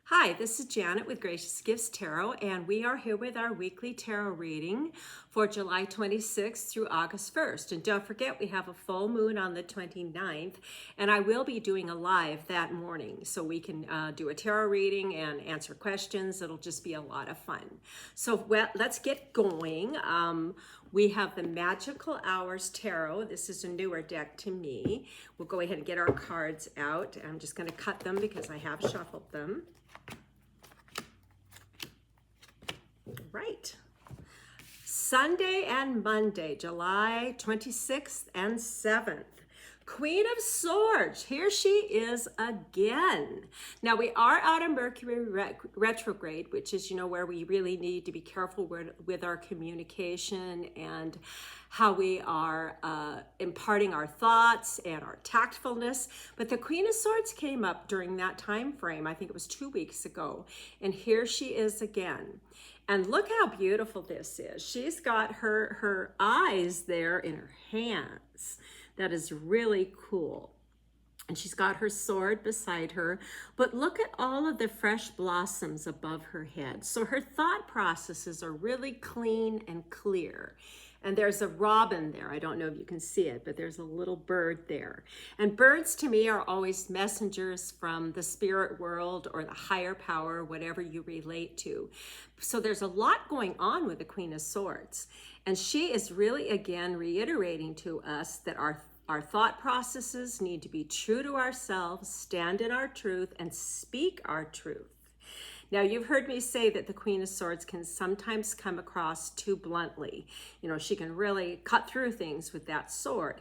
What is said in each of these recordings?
Hi, this is Janet with Gracious Gifts Tarot, and we are here with our weekly tarot reading for July 26th through August 1st. And don't forget, we have a full moon on the 29th, and I will be doing a live that morning, so we can do a tarot reading and answer questions. It'll just be a lot of fun. So let's get going. We have the Magical Hours Tarot. This is a newer deck to me. We'll go ahead and get our cards out. I'm just going to cut them because I have shuffled them. Right. Sunday and Monday, July 26th and 7th. Queen of Swords, here she is again. Now we are out of Mercury retrograde, which is, where we really need to be careful with our communication and how we are imparting our thoughts and our tactfulness. But the Queen of Swords came up during that time frame. I think it was 2 weeks ago. And here she is again. And look how beautiful this is. She's got her eyes there in her hands. That is really cool. And she's got her sword beside her. But look at all of the fresh blossoms above her head. So her thought processes are really clean and clear. And there's a robin there. I don't know if you can see it, but there's a little bird there. And birds to me are always messengers from the spirit world or the higher power, whatever you relate to. So there's a lot going on with the Queen of Swords. And she is really, again, reiterating to us that our thought processes need to be true to ourselves, stand in our truth, and speak our truth. Now, you've heard me say that the Queen of Swords can sometimes come across too bluntly. She can really cut through things with that sword.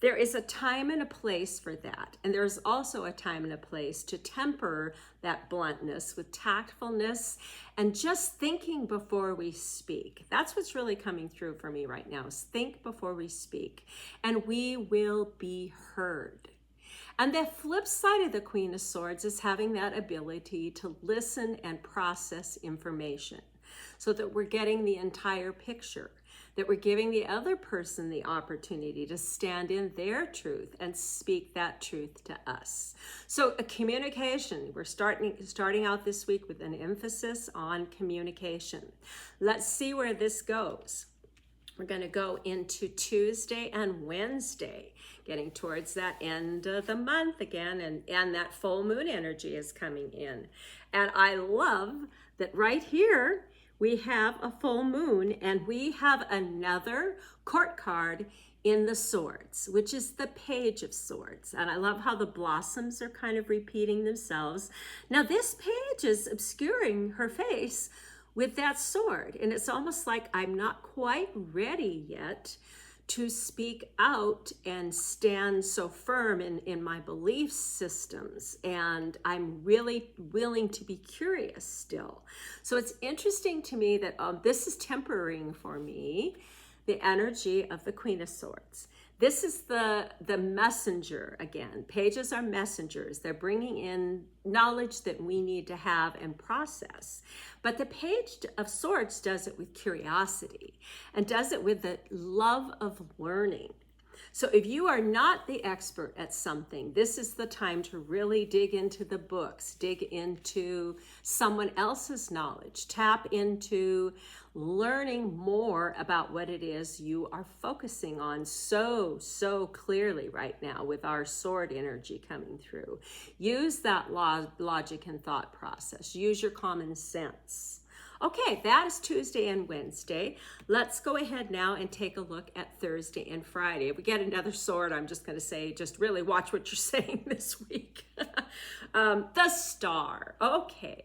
There is a time and a place for that. And there's also a time and a place to temper that bluntness with tactfulness and just thinking before we speak. That's what's really coming through for me right now, is think before we speak. And we will be heard. And the flip side of the Queen of Swords is having that ability to listen and process information so that we're getting the entire picture, that we're giving the other person the opportunity to stand in their truth and speak that truth to us. So a communication, we're starting out this week with an emphasis on communication. Let's see where this goes. We're going to go into Tuesday and Wednesday, getting towards that end of the month again, and that full moon energy is coming in. And I love that right here we have a full moon, and we have another court card in the swords, which is the Page of Swords. And I love how the blossoms are kind of repeating themselves. Now this page is obscuring her face with that sword. And it's almost like I'm not quite ready yet to speak out and stand so firm in my belief systems. And I'm really willing to be curious still. So it's interesting to me that this is tempering for me the energy of the Queen of Swords. This is the messenger again. Pages are messengers. They're bringing in knowledge that we need to have and process. But the Page of Swords does it with curiosity and does it with the love of learning. So if you are not the expert at something, this is the time to really dig into the books, dig into someone else's knowledge, tap into learning more about what it is you are focusing on so clearly right now with our sword energy coming through. Use that logic and thought process. Use your common sense. Okay, that is Tuesday and Wednesday. Let's go ahead now and take a look at Thursday and Friday. If we get another sword, I'm just going to say, just really watch what you're saying this week. The Star. Okay.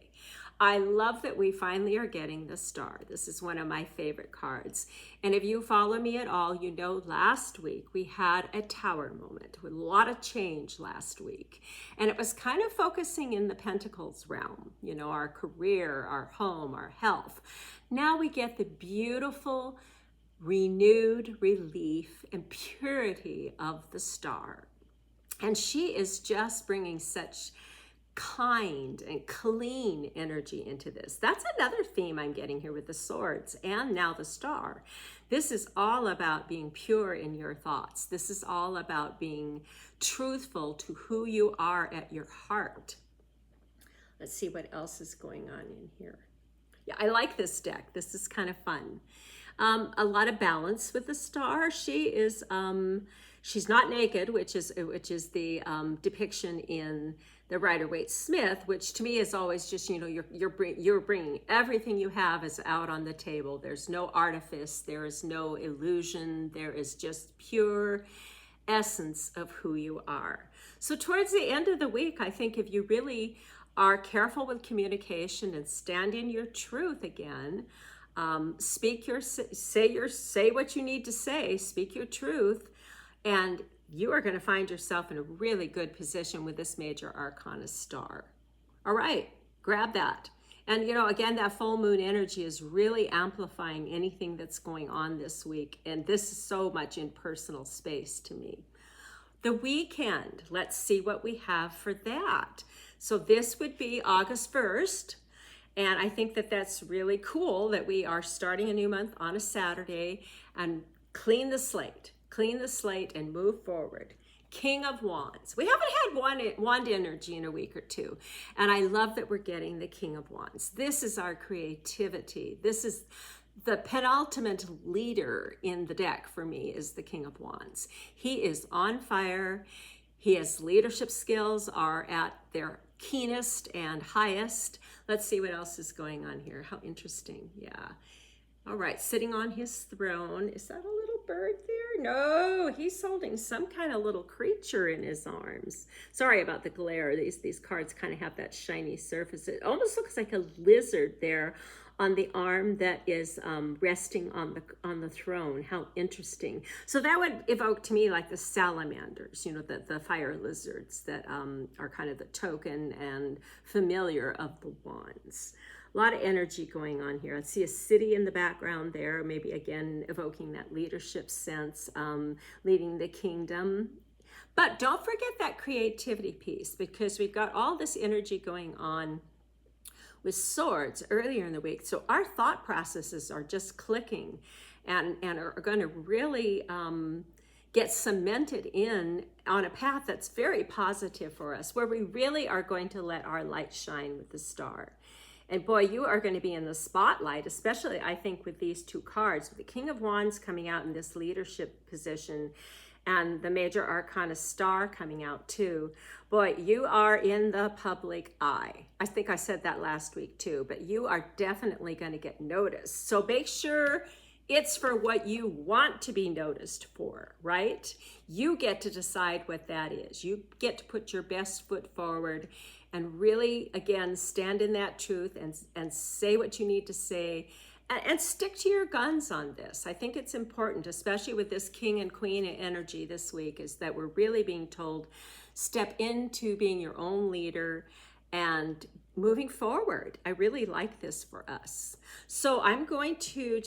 I love that we finally are getting the Star. This is one of my favorite cards. And if you follow me at all, you know last week we had a Tower moment with a lot of change last week. And it was kind of focusing in the Pentacles realm, our career, our home, our health. Now we get the beautiful, renewed relief and purity of the Star. And she is just bringing such kind and clean energy into this. That's another theme I'm getting here with the swords and now the Star. This is all about being pure in your thoughts. This is all about being truthful to who you are at your heart. Let's see what else is going on in here. Yeah, I like this deck. This is kind of fun. A lot of balance with the star. She is, she's not naked, which is the depiction in the Rider-Waite-Smith, which to me is always just, you know, you're bringing everything you have is out on the table. There's no artifice. There is no illusion. There is just pure essence of who you are. So towards the end of the week, I think if you really are careful with communication and stand in your truth again, say what you need to say, speak your truth, and you are going to find yourself in a really good position with this major arcana star. All right, grab that. And you know, again, that full moon energy is really amplifying anything that's going on this week, and this is so much in personal space to me. The weekend, let's see what we have for that. So this would be August 1st. And I think that that's really cool that we are starting a new month on a Saturday and clean the slate and move forward. King of Wands. We haven't had wand energy in a week or two. And I love that we're getting the King of Wands. This is our creativity. This is the penultimate leader in the deck for me is the King of Wands. He is on fire. His leadership skills are at their keenest and highest. Let's see what else is going on here. How interesting. Yeah. All right. Sitting on his throne. Is that a little bird there? No, he's holding some kind of little creature in his arms. Sorry about the glare. These cards kind of have that shiny surface. It almost looks like a lizard there on the arm that is resting on the throne. How interesting. So that would evoke to me like the salamanders, you know, the fire lizards that are kind of the token and familiar of the wands. A lot of energy going on here. I see a city in the background there, maybe again evoking that leadership sense, leading the kingdom. But don't forget that creativity piece, because we've got all this energy going on with swords earlier in the week. So our thought processes are just clicking and are going to really get cemented in on a path that's very positive for us, where we really are going to let our light shine with the star. And boy, you are going to be in the spotlight, especially I think with these two cards, with the King of Wands coming out in this leadership position and the major arcana star coming out too. Boy, you are in the public eye. I think I said that last week too, but you are definitely going to get noticed. So make sure it's for what you want to be noticed for, right? You get to decide what that is. You get to put your best foot forward and really, again, stand in that truth and say what you need to say. And stick to your guns on this. I think it's important, especially with this king and queen energy this week, is that we're really being told, step into being your own leader and moving forward. I really like this for us. So I'm going to